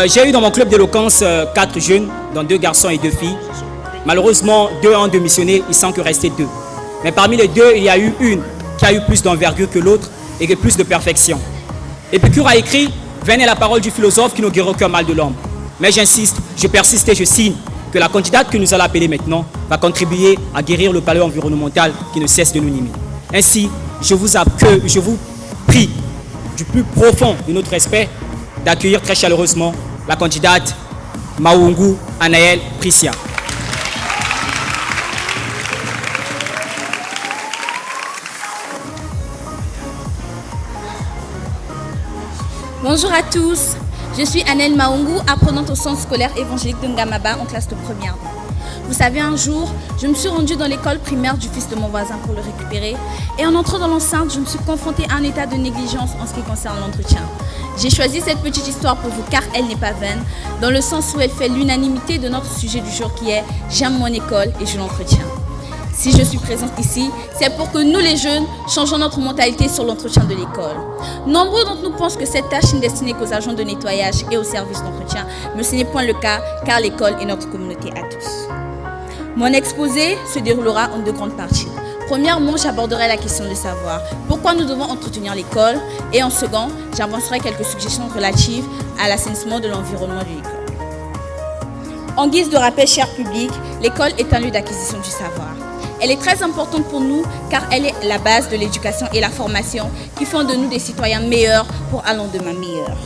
J'ai eu dans mon club d'éloquence 4 jeunes, dont 2 garçons et 2 filles. Malheureusement, 2 ont démissionné, il semble que restait 2. Mais parmi les 2, il y a eu une qui a eu plus d'envergure que l'autre et que plus de perfection. Épicure a écrit « Vaine est la parole du philosophe qui ne guérit aucun mal de l'homme ». Mais j'insiste, je persiste et je signe que la candidate que nous allons appeler maintenant va contribuer à guérir le palais environnemental qui ne cesse de nous nimer. Ainsi, je vous prie du plus profond de notre respect d'accueillir très chaleureusement la candidate Maungu Anaël Priscia. Bonjour à tous, je suis Anaël Maungu, apprenante au centre scolaire évangélique de Ngamaba en classe de première. Vous savez, un jour, je me suis rendue dans l'école primaire du fils de mon voisin pour le récupérer et en entrant dans l'enceinte, je me suis confrontée à un état de négligence en ce qui concerne l'entretien. J'ai choisi cette petite histoire pour vous car elle n'est pas vaine, dans le sens où elle fait l'unanimité de notre sujet du jour qui est « J'aime mon école et je l'entretiens ». Si je suis présente ici, c'est pour que nous les jeunes changeons notre mentalité sur l'entretien de l'école. Nombreux d'entre nous pensent que cette tâche n'est destinée qu'aux agents de nettoyage et aux services d'entretien, mais ce n'est point le cas car l'école est notre communauté à tous. Mon exposé se déroulera en 2 grandes parties. Premièrement, j'aborderai la question de savoir pourquoi nous devons entretenir l'école et en second, j'avancerai quelques suggestions relatives à l'assainissement de l'environnement de l'école. En guise de rappel, cher public, l'école est un lieu d'acquisition du savoir. Elle est très importante pour nous car elle est la base de l'éducation et la formation qui font de nous des citoyens meilleurs pour un lendemain meilleur.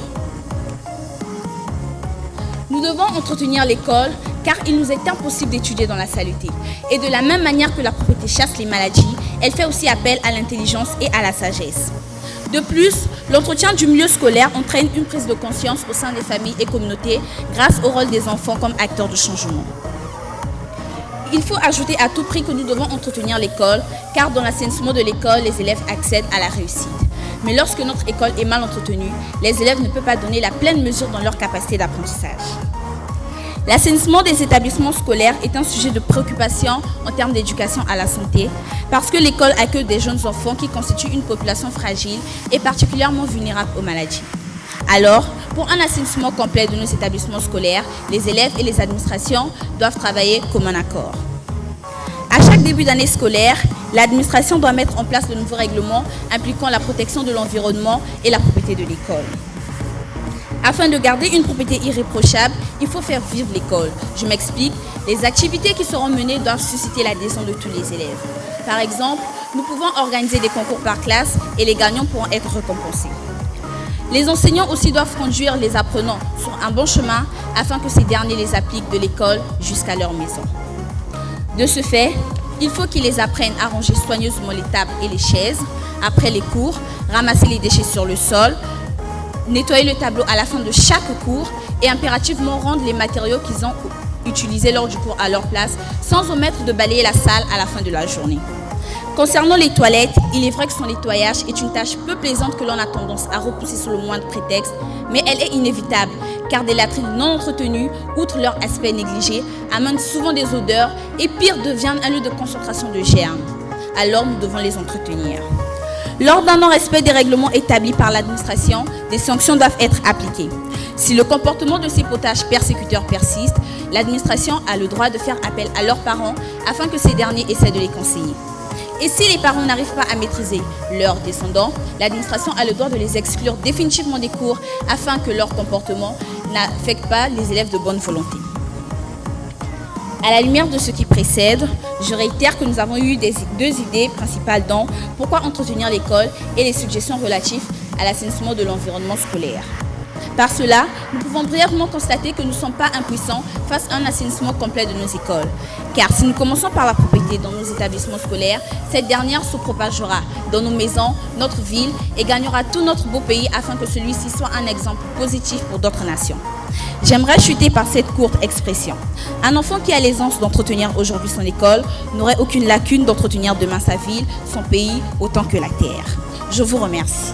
Nous devons entretenir l'école car il nous est impossible d'étudier dans la saleté. Et de la même manière que la propreté chasse les maladies, elle fait aussi appel à l'intelligence et à la sagesse. De plus, l'entretien du milieu scolaire entraîne une prise de conscience au sein des familles et communautés grâce au rôle des enfants comme acteurs de changement. Il faut ajouter à tout prix que nous devons entretenir l'école, car dans l'assainissement de l'école, les élèves accèdent à la réussite. Mais lorsque notre école est mal entretenue, les élèves ne peuvent pas donner la pleine mesure dans leur capacité d'apprentissage. L'assainissement des établissements scolaires est un sujet de préoccupation en termes d'éducation à la santé, parce que l'école accueille des jeunes enfants qui constituent une population fragile et particulièrement vulnérable aux maladies. Alors, pour un assainissement complet de nos établissements scolaires, les élèves et les administrations doivent travailler comme un accord. À chaque début d'année scolaire, l'administration doit mettre en place de nouveaux règlements impliquant la protection de l'environnement et la propriété de l'école. Afin de garder une propriété irréprochable, il faut faire vivre l'école. Je m'explique, les activités qui seront menées doivent susciter l'adhésion de tous les élèves. Par exemple, nous pouvons organiser des concours par classe et les gagnants pourront être récompensés. Les enseignants aussi doivent conduire les apprenants sur un bon chemin afin que ces derniers les appliquent de l'école jusqu'à leur maison. De ce fait, il faut qu'ils les apprennent à ranger soigneusement les tables et les chaises après les cours, ramasser les déchets sur le sol, nettoyer le tableau à la fin de chaque cours et impérativement rendre les matériaux qu'ils ont utilisés lors du cours à leur place sans omettre de balayer la salle à la fin de la journée. Concernant les toilettes, il est vrai que son nettoyage est une tâche peu plaisante que l'on a tendance à repousser sous le moindre prétexte, mais elle est inévitable car des latrines non entretenues, outre leur aspect négligé, amènent souvent des odeurs et pire deviennent un lieu de concentration de germes. Alors nous devons les entretenir. Lors d'un non-respect des règlements établis par l'administration, des sanctions doivent être appliquées. Si le comportement de ces potages persécuteurs persiste, l'administration a le droit de faire appel à leurs parents afin que ces derniers essaient de les conseiller. Et si les parents n'arrivent pas à maîtriser leurs descendants, l'administration a le droit de les exclure définitivement des cours afin que leur comportement n'affecte pas les élèves de bonne volonté. À la lumière de ce qui précède, je réitère que nous avons eu 2 idées principales dans pourquoi entretenir l'école et les suggestions relatives à l'assainissement de l'environnement scolaire. Par cela, nous pouvons brièvement constater que nous ne sommes pas impuissants face à un assainissement complet de nos écoles. Car si nous commençons par la propriété dans nos établissements scolaires, cette dernière se propagera dans nos maisons, notre ville et gagnera tout notre beau pays afin que celui-ci soit un exemple positif pour d'autres nations. J'aimerais chuter par cette courte expression. Un enfant qui a l'aisance d'entretenir aujourd'hui son école n'aurait aucune lacune d'entretenir demain sa ville, son pays, autant que la terre. Je vous remercie.